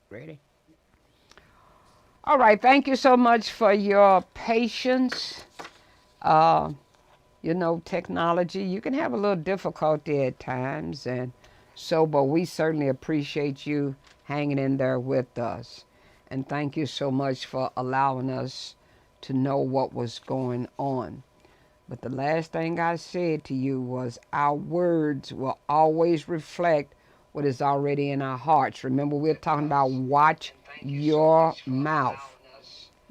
Ready? All right. Thank you so much for your patience. Uh, technology, you can have a little difficulty at times, and but we certainly appreciate you hanging in there with us. And thank you so much for allowing us to know what was going on. But the last thing I said to you was our words will always reflect what is already in our hearts. Remember, we're talking about watch your mouth.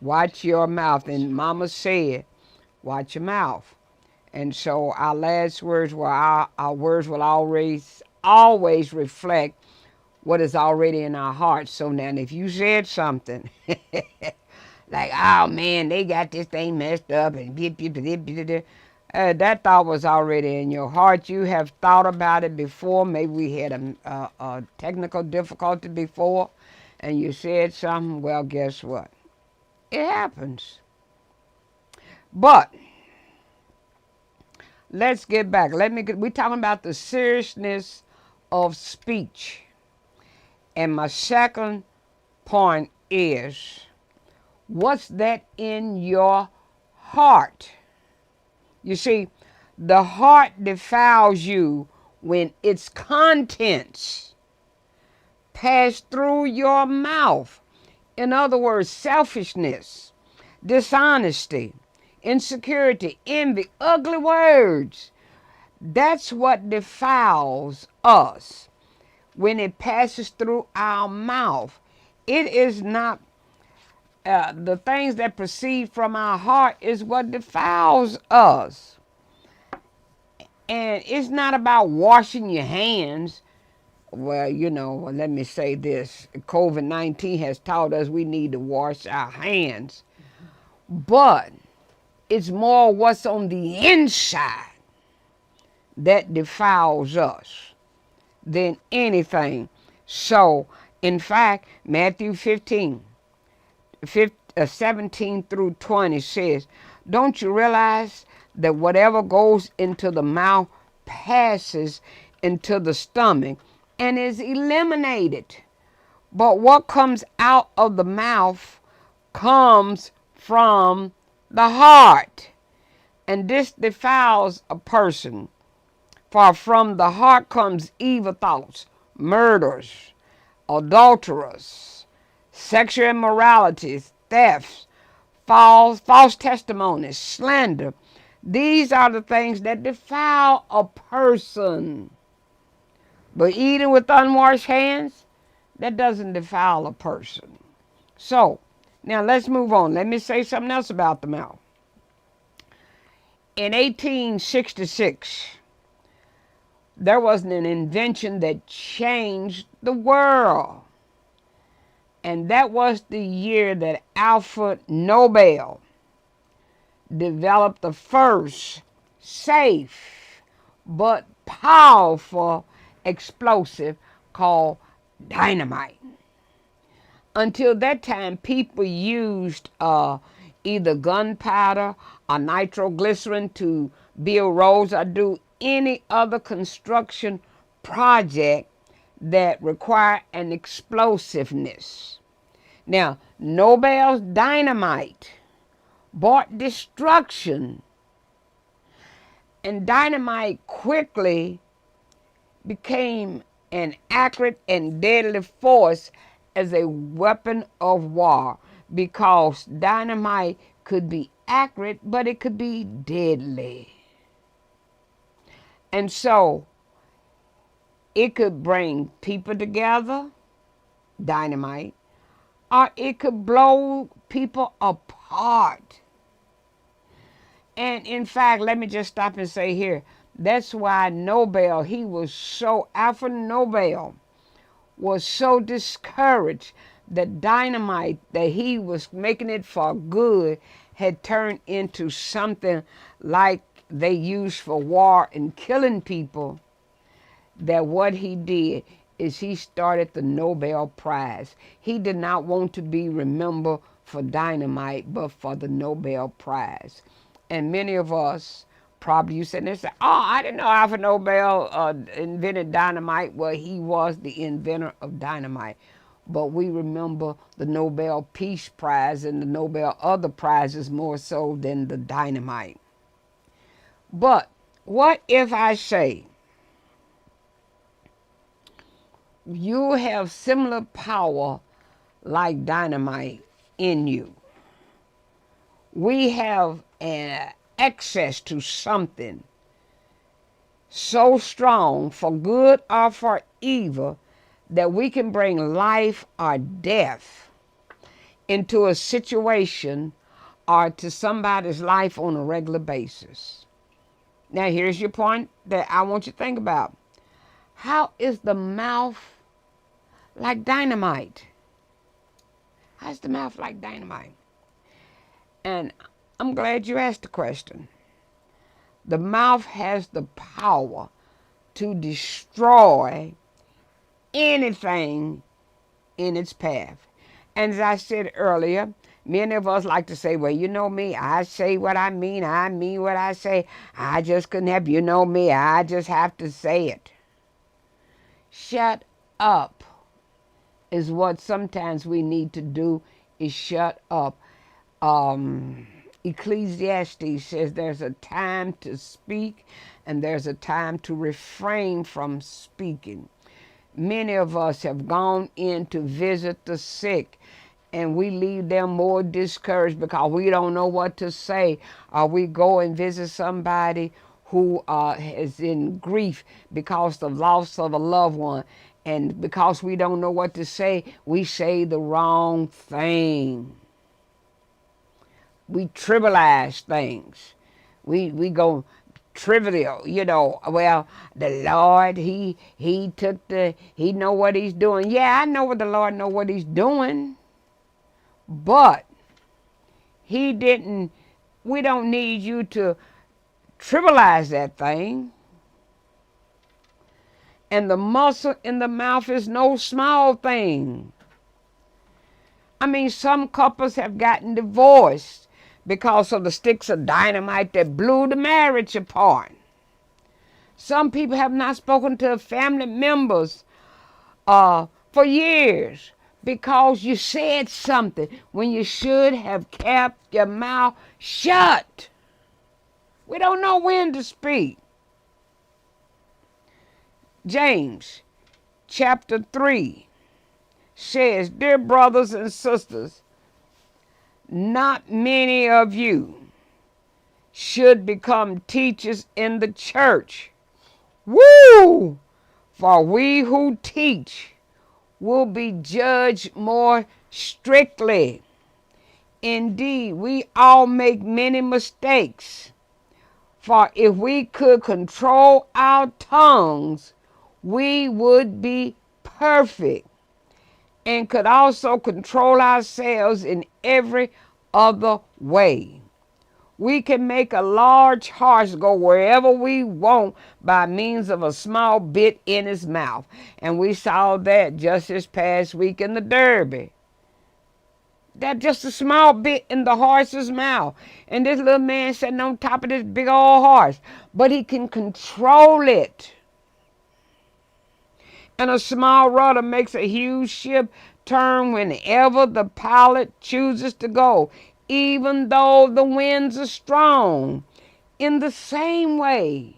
Watch your mouth. And Mama said, watch your mouth. And so our last words were our words will always reflect what is already in our hearts. So now if you said something like, oh man, they got this thing messed up and that thought was already in your heart. You have thought about it before. Maybe we had a technical difficulty before and you said something. Well, guess what? It happens. But let's get back. We're talking about the seriousness of speech. And my second point is, what's that in your heart? You see, the heart defiles you when its contents pass through your mouth. In other words, selfishness, dishonesty, insecurity, envy, ugly words. That's what defiles us when it passes through our mouth. It is not the things that proceed from our heart is what defiles us. And it's not about washing your hands. Well, let me say this. COVID-19 has taught us we need to wash our hands. But it's more what's on the inside that defiles us than anything. So, in fact, Matthew 17 through 20 says, don't you realize that whatever goes into the mouth passes into the stomach and is eliminated? But what comes out of the mouth comes from the heart. And this defiles a person. For from the heart comes evil thoughts, murders, adulterers, sexual immoralities, thefts, false testimonies, slander. These are the things that defile a person. But eating with unwashed hands, that doesn't defile a person. So, now let's move on. Let me say something else about the mouth. In 1866, there was an invention that changed the world. And that was the year that Alfred Nobel developed the first safe but powerful explosive called dynamite. Until that time, people used either gunpowder or nitroglycerin to build roads or do any other construction project that require an explosiveness. Now, Nobel's dynamite brought destruction, and dynamite quickly became an accurate and deadly force as a weapon of war, because dynamite could be accurate, but it could be deadly. And so it could bring people together, dynamite, or it could blow people apart. And in fact, let me just stop and say here, that's why Alfred Nobel was so discouraged that dynamite, that he was making it for good, had turned into something like they used for war and killing people. That what he did is he started the Nobel Prize. He did not want to be remembered for dynamite, but for the Nobel Prize. And many of us probably, you sit there and say, oh, I didn't know Alfred Nobel invented dynamite. Well, he was the inventor of dynamite. but we remember the Nobel Peace Prize and the Nobel other prizes more so than the dynamite. But what if I say you have similar power like dynamite in you? We have an access to something so strong for good or for evil that we can bring life or death into a situation or to somebody's life on a regular basis. Now, here's your point that I want you to think about. How is the mouth like dynamite? How's the mouth like dynamite? And I'm glad you asked the question. The mouth has the power to destroy anything in its path. And as I said earlier, many of us like to say, well, you know me, I say what I mean what I say. I just couldn't help, you know me, I just have to say it. Shut up is what sometimes we need to do, is shut up. Ecclesiastes says there's a time to speak and there's a time to refrain from speaking. Many of us have gone in to visit the sick and we leave them more discouraged because we don't know what to say. Or we go and visit somebody who is in grief because of the loss of a loved one. And because we don't know what to say, we say the wrong thing. We trivialize things. We go trivial, well, the Lord, he know what he's doing. Yeah, I know what the Lord know what he's doing. But we don't need you to trivialize that thing. And the muscle in the mouth is no small thing. I mean, some couples have gotten divorced because of the sticks of dynamite that blew the marriage apart. Some people have not spoken to family members for years because you said something when you should have kept your mouth shut. We don't know when to speak. James chapter 3 says, dear brothers and sisters, not many of you should become teachers in the church. Woo! For we who teach will be judged more strictly. Indeed, we all make many mistakes. For if we could control our tongues, we would be perfect and could also control ourselves in every other way. We can make a large horse go wherever we want by means of a small bit in his mouth. And we saw that just this past week in the Derby. That's just a small bit in the horse's mouth. And this little man sitting on top of this big old horse. But he can control it. And a small rudder makes a huge ship turn whenever the pilot chooses to go, even though the winds are strong. In the same way,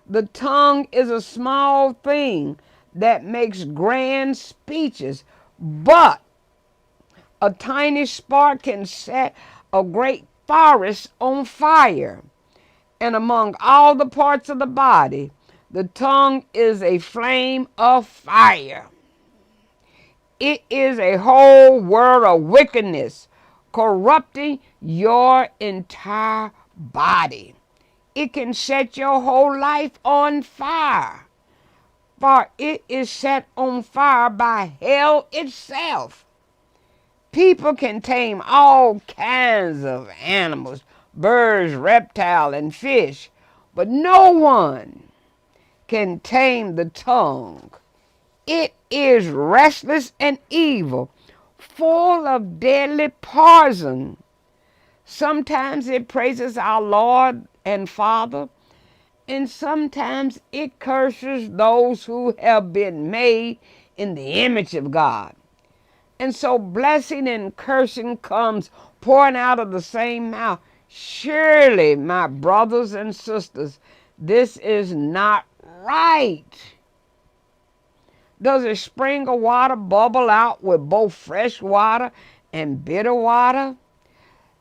the tongue is a small thing that makes grand speeches, but a tiny spark can set a great forest on fire. And among all the parts of the body, the tongue is a flame of fire. It is a whole world of wickedness, corrupting your entire body. It can set your whole life on fire, for it is set on fire by hell itself. People can tame all kinds of animals, birds, reptiles, and fish, but no one can tame the tongue. It is restless and evil, full of deadly poison. Sometimes it praises our Lord and Father, and sometimes it curses those who have been made in the image of God. And so blessing and cursing comes pouring out of the same mouth. Surely, my brothers and sisters, this is not right. Does a spring of water bubble out with both fresh water and bitter water?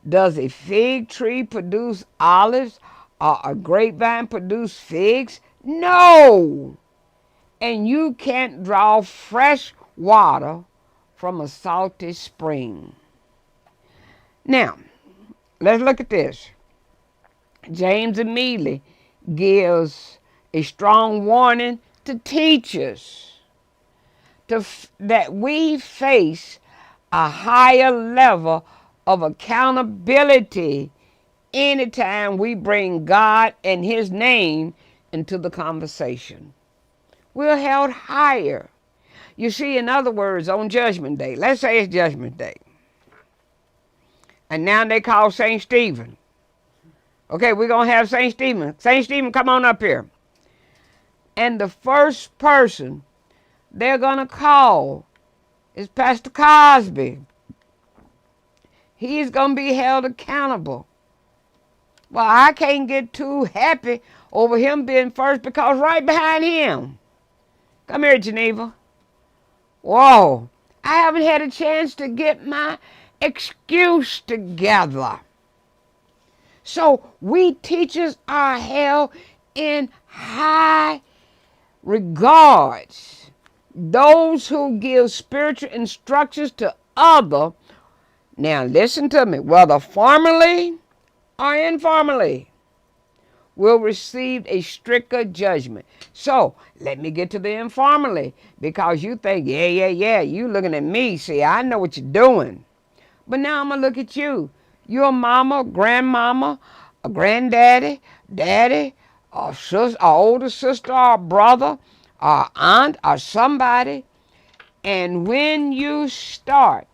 Does a fig tree produce olives or a grapevine produce figs? No. And you can't draw fresh water from a salty spring. Now, let's look at this. James immediately gives a strong warning to teachers that we face a higher level of accountability anytime we bring God and His name into the conversation. We're held higher. You see, in other words, on Judgment Day, let's say it's Judgment Day, and now they call St. Stephen. Okay, we're going to have St. Stephen. St. Stephen, come on up here. And the first person they're going to call is Pastor Cosby. He's going to be held accountable. Well, I can't get too happy over him being first because right behind him, come here, Geneva. Whoa, I haven't had a chance to get my excuse together. So we teachers are held in high regards. Those who give spiritual instructions to others, now listen to me, whether formally or informally, will receive a stricter judgment. So let me get to the informally, because you think, yeah, you looking at me. See, I know what you're doing. But now I'm going to look at you. You're a mama, grandmama, a granddaddy, daddy, or sister, or older sister, or brother, or aunt, or somebody. And when you start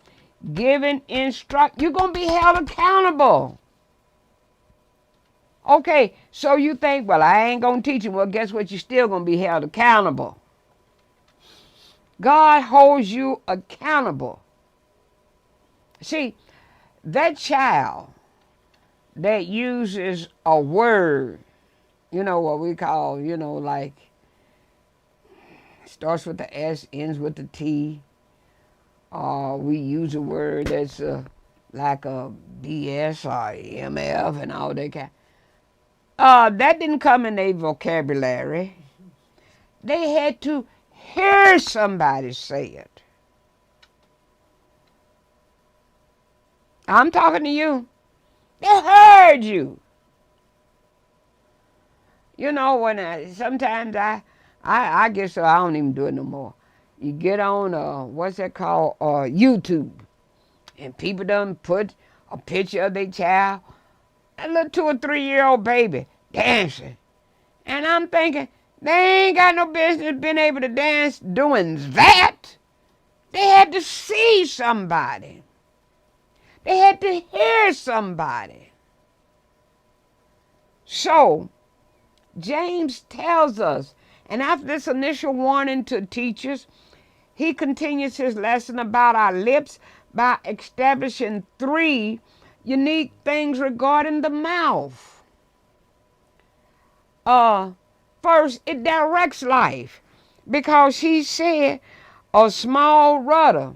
giving you're going to be held accountable. Okay, so you think, well, I ain't going to teach you. Well, guess what? You're still going to be held accountable. God holds you accountable. See, that child that uses a word, you know what we call, like, starts with the S, ends with the T, or we use a word that's like a BS or MF and all that kind. That didn't come in their vocabulary. They had to hear somebody say it. I'm talking to you. They heard you. You know, when sometimes I get so I don't even do it no more. You get on, what's that called, YouTube, and people done put a picture of their child, a little 2 or 3 year old baby, dancing. And I'm thinking, they ain't got no business being able to dance doing that. They had to see somebody. They had to hear somebody. So, James tells us, and after this initial warning to teachers, he continues his lesson about our lips by establishing 3 unique things regarding the mouth. First, it directs life, because he said a small rudder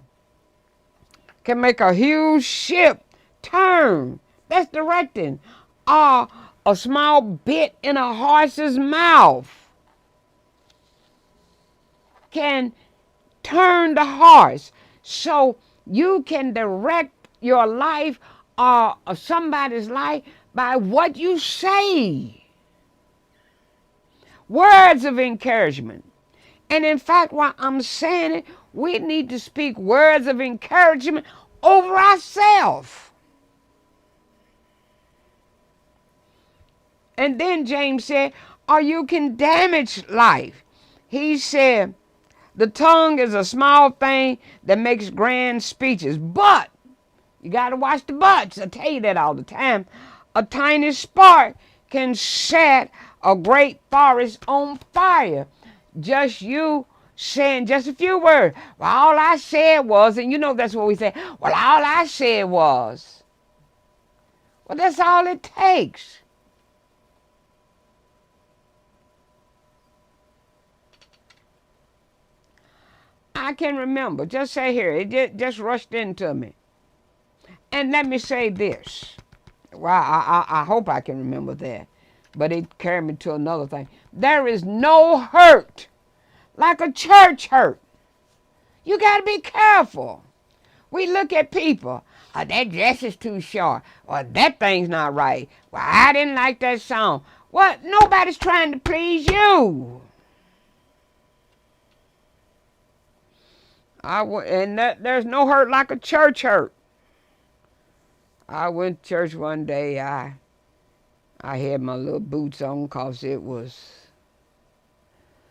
can make a huge ship turn. That's directing. Or a small bit in a horse's mouth can turn the horse. So you can direct your life or somebody's life by what you say. Words of encouragement. And in fact, while I'm saying it, we need to speak words of encouragement over ourselves. And then James said, or you can damage life. He said, the tongue is a small thing that makes grand speeches, but you got to watch the buts. I tell you that all the time. A tiny spark can set a great forest on fire. Just you saying just a few words. Well, all I said was, and you know that's what we say, well, all I said was. Well, that's all it takes. I can remember, just say here, it just rushed into me. And let me say this. Well, I hope I can remember that. But it carried me to another thing. There is no hurt like a church hurt. You got to be careful. We look at people. Oh, that dress is too short. Or that thing's not right. Well, I didn't like that song. Well, nobody's trying to please you. There's no hurt like a church hurt. I went to church one day. I had my little boots on because it was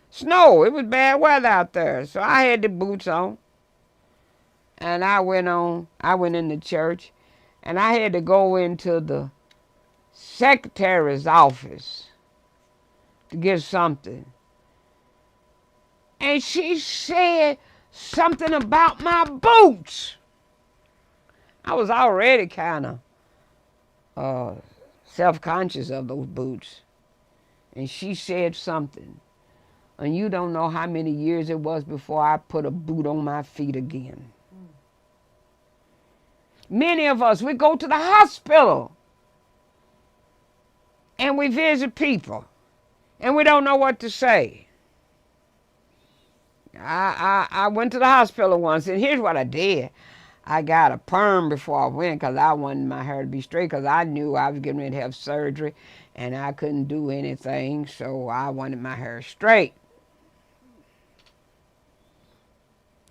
snow. It was bad weather out there. So I had the boots on. And I went in the church. And I had to go into the secretary's office to get something. And she said something about my boots. I was already kind of self-conscious of those boots. And she said something. And you don't know how many years it was before I put a boot on my feet again. Many of us, we go to the hospital and we visit people and we don't know what to say. I went to the hospital once, and here's what I did. I got a perm before I went because I wanted my hair to be straight because I knew I was getting ready to have surgery and I couldn't do anything, so I wanted my hair straight.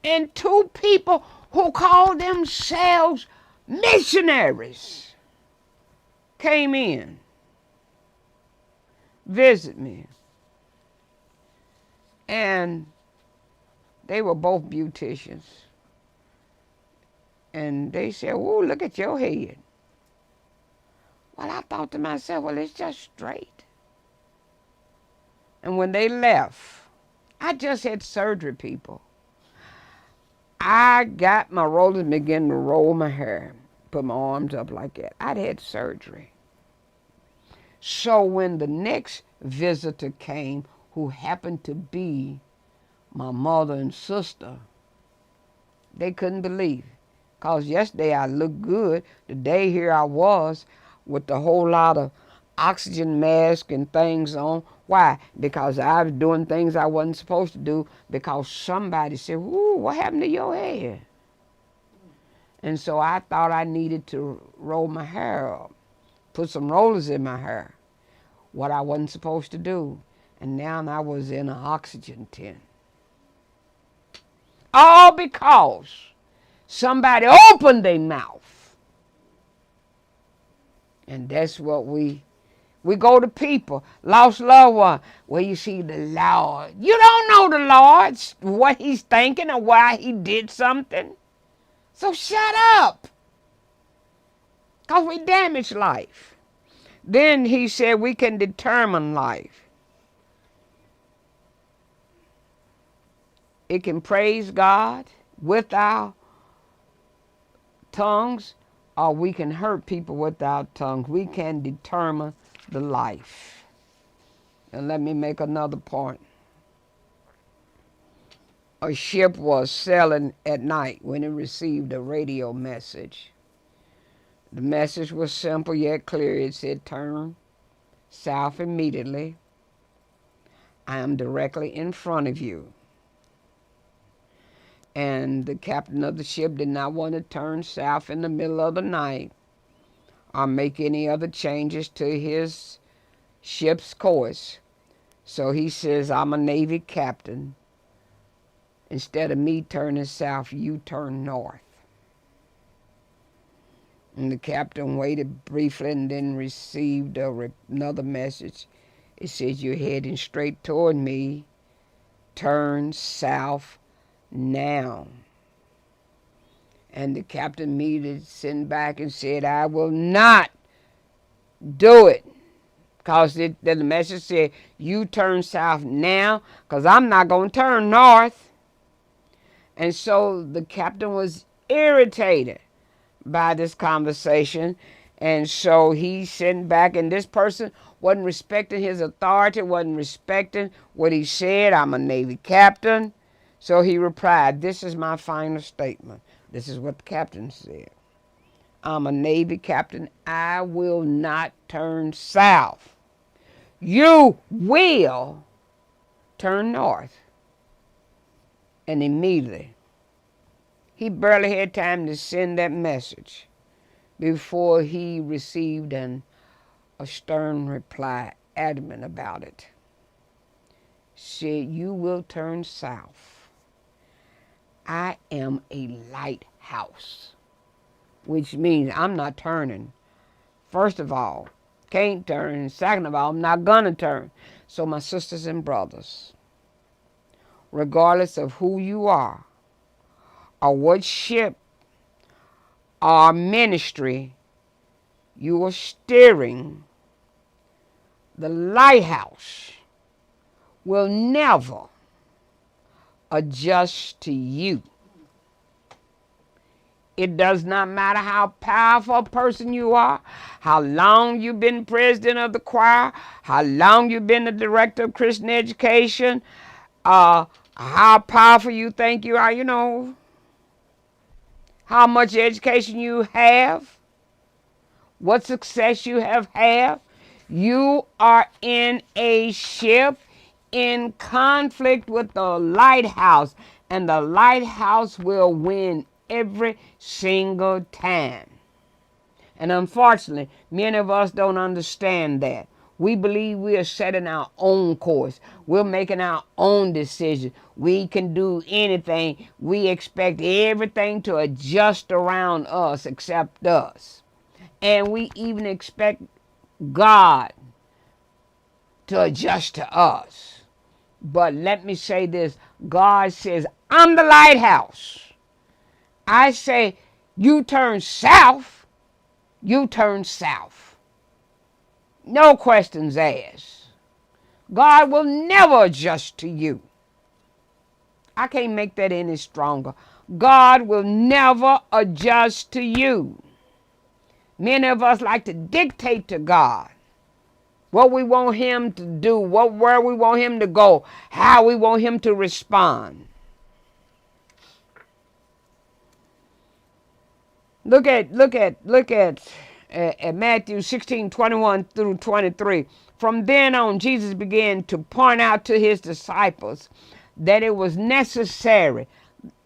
And two people who called themselves missionaries came in, visit me, and they were both beauticians. And they said, "Ooh, look at your head." Well, I thought to myself, well, it's just straight. And when they left, I just had surgery, people. I got my rollers and began to roll my hair, put my arms up like that. I'd had surgery. So when the next visitor came, who happened to be my mother and sister, they couldn't believe it. Because yesterday I looked good. Today here I was with a whole lot of oxygen mask and things on. Why? Because I was doing things I wasn't supposed to do because somebody said, "Ooh, what happened to your hair?" And so I thought I needed to roll my hair up, put some rollers in my hair, what I wasn't supposed to do. And now I was in an oxygen tent. All because somebody opened their mouth. And that's what we go to people, lost loved one, where you see the Lord. You don't know the Lord, what he's thinking or why he did something. So shut up. Because we damage life. Then he said we can determine life. It can praise God with our tongues, or we can hurt people with our tongues. We can determine the life. And let me make another point. A ship was sailing at night when it received a radio message. The message was simple yet clear. It said, "Turn south immediately. I am directly in front of you." And the captain of the ship did not want to turn south in the middle of the night or make any other changes to his ship's course. So he says, "I'm a Navy captain. Instead of me turning south, you turn north." And the captain waited briefly and then received another message. It says, "You're heading straight toward me. Turn south now." And the captain immediately sent back and said, "I will not do it." Because the message said, "You turn south now, because I'm not going to turn north." And so the captain was irritated by this conversation. And so he sent back, and this person wasn't respecting his authority, wasn't respecting what he said. I'm a Navy captain. So he replied, this is my final statement. This is what the captain said. I'm a Navy captain. I will not turn south. You will turn north. And immediately, he barely had time to send that message before he received a stern reply, adamant about it. Said, you will turn south. I am a lighthouse, which means I'm not turning. First of all, can't turn. Second of all, I'm not going to turn. So my sisters and brothers, regardless of who you are or what ship or ministry you are steering, the lighthouse will never adjust to you. It does not matter how powerful a person you are, how long you've been president of the choir, how long you've been the director of Christian education, how powerful you think you are, how much education you have, what success you have had. You are in a ship in conflict with the lighthouse, and the lighthouse will win every single time. And unfortunately, many of us don't understand that. We believe we are setting our own course. We're making our own decisions. We can do anything. We expect everything to adjust around us except us. And we even expect God to adjust to us. But let me say this. God says, I'm the lighthouse. I say, you turn south, you turn south. No questions asked. God will never adjust to you. I can't make that any stronger. God will never adjust to you. Many of us like to dictate to God what we want him to do, where we want him to go, how we want him to respond. Look at Matthew 16:21 through 23. From then on, Jesus began to point out to his disciples that it was necessary,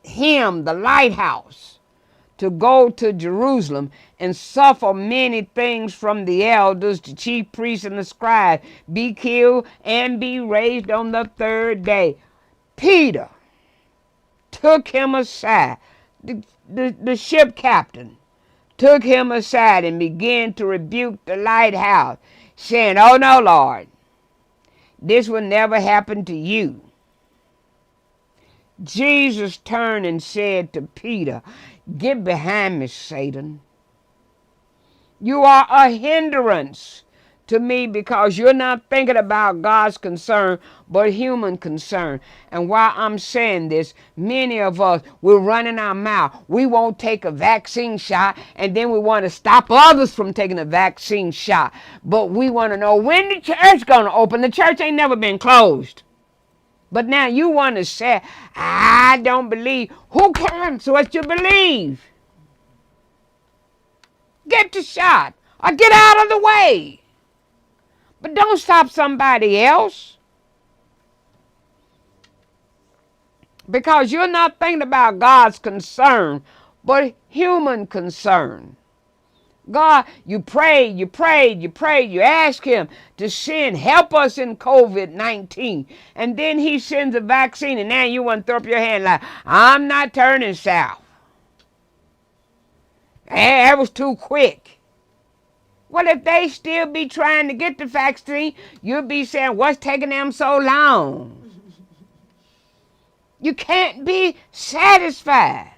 him, the lighthouse, to go to Jerusalem and suffer many things from the elders, the chief priests, and the scribes, be killed and be raised on the third day. Peter took him aside. The ship captain took him aside and began to rebuke the lighthouse, saying, oh no, Lord, this will never happen to you. Jesus turned and said to Peter, get behind me, Satan. You are a hindrance to me because you're not thinking about God's concern, but human concern. And while I'm saying this, many of us, we're running our mouth. We won't take a vaccine shot, and then we want to stop others from taking a vaccine shot. But we want to know when the church going to open. The church ain't never been closed. But now you want to say, I don't believe. Who cares what you believe? Get the shot or get out of the way. But don't stop somebody else. Because you're not thinking about God's concern, but human concern. God, you prayed, you asked him to send, help us in COVID-19. And then he sends a vaccine, and now you want to throw up your hand like, I'm not turning south. That was too quick. Well, if they still be trying to get the vaccine, you'll be saying, what's taking them so long? You can't be satisfied.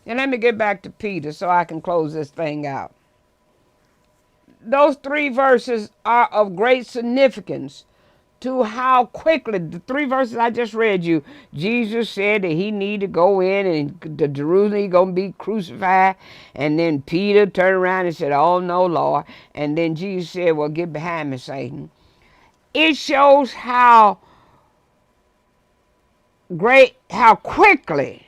And let me get back to Peter so I can close this thing out. Those 3 verses are of great significance to how quickly, the 3 verses I just read you, Jesus said that he needed to go in and to Jerusalem, he's going to be crucified. And then Peter turned around and said, oh no, Lord. And then Jesus said, well, get behind me, Satan. It shows how how quickly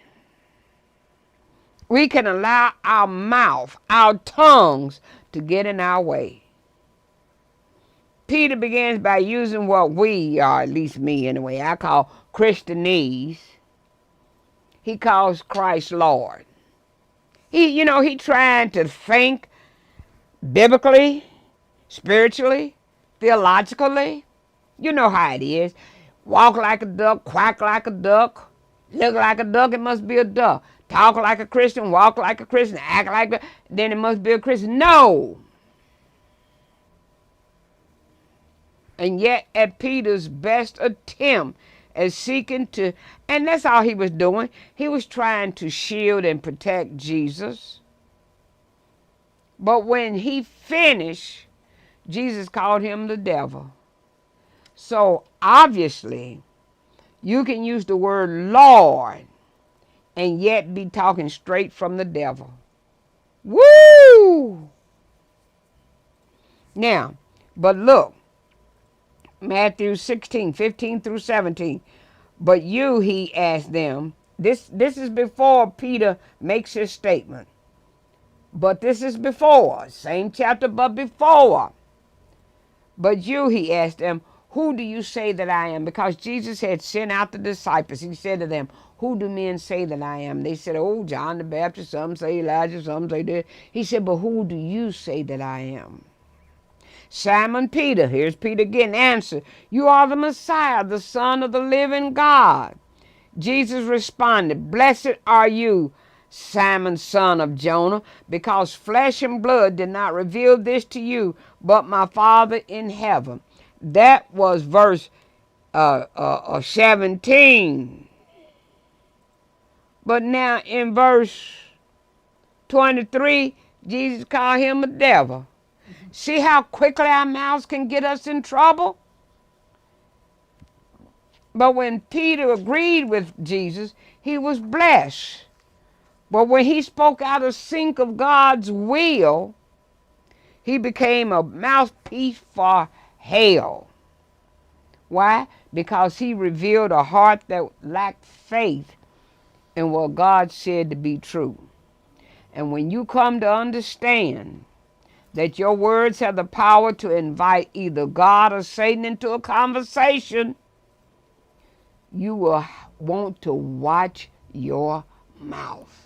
we can allow our mouth, our tongues, to get in our way. Peter begins by using what we, or at least me anyway, I call Christianese. He calls Christ Lord. He trying to think biblically, spiritually, theologically. You know how it is. Walk like a duck, quack like a duck, look like a duck, it must be a duck. Talk like a Christian, walk like a Christian, act like then it must be a Christian. No. And yet at Peter's best attempt at seeking to, and that's all he was doing, he was trying to shield and protect Jesus. But when he finished, Jesus called him the devil. So obviously, you can use the word Lord and yet be talking straight from the devil. Woo! Now, but look, Matthew 16:15-17. But you, he asked them, this is before Peter makes his statement. But this is before, same chapter, but before. But you, he asked them, who do you say that I am? Because Jesus had sent out the disciples. He said to them, who do men say that I am? They said, oh, John the Baptist, some say Elijah, some say this. He said, but who do you say that I am? Simon Peter, here's Peter again, answered, you are the Messiah, the Son of the living God. Jesus responded, blessed are you, Simon, son of Jonah, because flesh and blood did not reveal this to you, but my Father in heaven. That was verse 17. But now in verse 23, Jesus called him a devil. See how quickly our mouths can get us in trouble? But when Peter agreed with Jesus, he was blessed. But when he spoke out of sync of God's will, he became a mouthpiece for hell. Why? Because he revealed a heart that lacked faith in what God said to be true. And when you come to understand that your words have the power to invite either God or Satan into a conversation, you will want to watch your mouth.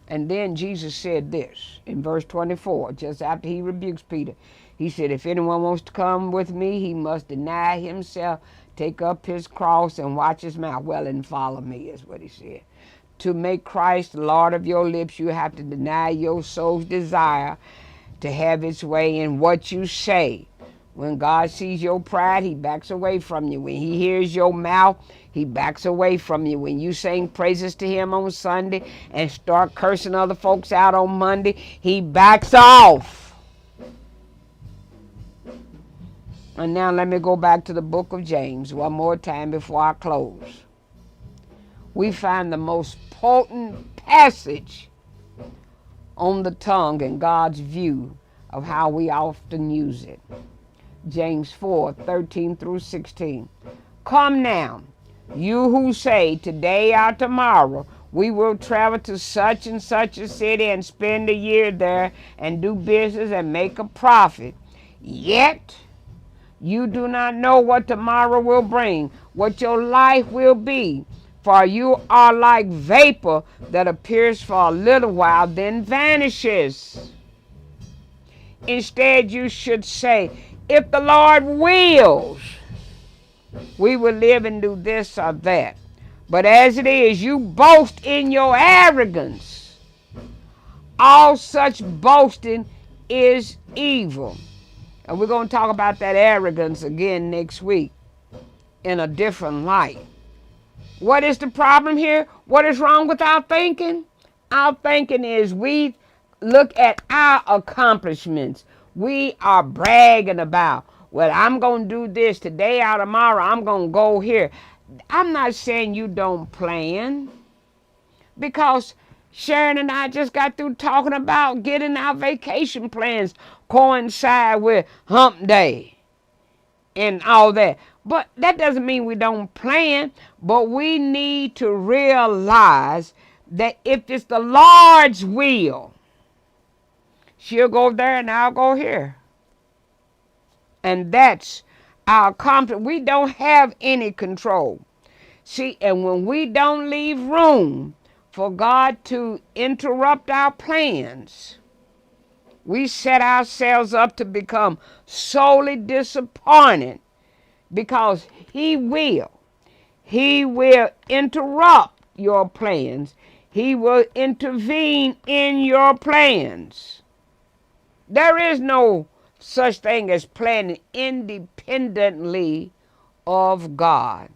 And then Jesus said this in verse 24, just after he rebukes Peter. He said, if anyone wants to come with me, he must deny himself, take up his cross, and watch his mouth. Well, and follow me is what he said. To make Christ the Lord of your lips, you have to deny your soul's desire to have its way in what you say. When God sees your pride, he backs away from you. When he hears your mouth, he backs away from you. When you sing praises to him on Sunday and start cursing other folks out on Monday, he backs off. And now let me go back to the book of James one more time before I close. We find the most potent passage on the tongue in God's view of how we often use it. James 4:13-16. Come now, you who say today or tomorrow we will travel to such and such a city and spend a year there and do business and make a profit. Yet you do not know what tomorrow will bring, what your life will be. For you are like vapor that appears for a little while, then vanishes. Instead, you should say, if the Lord wills, we will live and do this or that. But as it is, you boast in your arrogance. All such boasting is evil. And we're going to talk about that arrogance again next week in a different light. What is the problem here? What is wrong with our thinking? Our thinking is we look at our accomplishments. We are bragging about, well, I'm going to do this today or tomorrow. I'm going to go here. I'm not saying you don't plan, because Sharon and I just got through talking about getting our vacation plans coincide with Hump Day and all that. But that doesn't mean we don't plan, but we need to realize that if it's the Lord's will, she'll go there and I'll go here. And that's our confidence. We don't have any control. See, and when we don't leave room for God to interrupt our plans, we set ourselves up to become sorely disappointed, because He will interrupt your plans. He will intervene in your plans. There is no such thing as planning independently of God,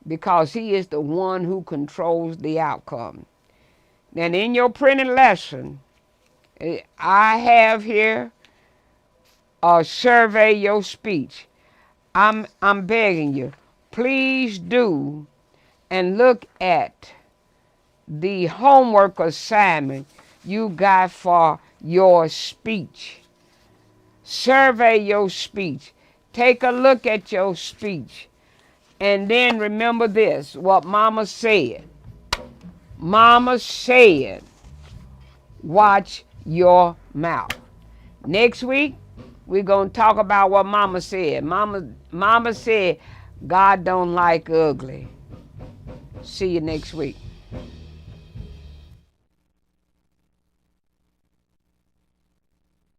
because He is the one who controls the outcome. And in your printed lesson, I have here survey your speech. I'm begging you, please do, and look at the homework assignment you got for your speech. Survey your speech. Take a look at your speech. And then remember this, what Mama said. Mama said, watch your mouth. Next week, we're going to talk about what Mama said. Mama said, God don't like ugly. See you next week.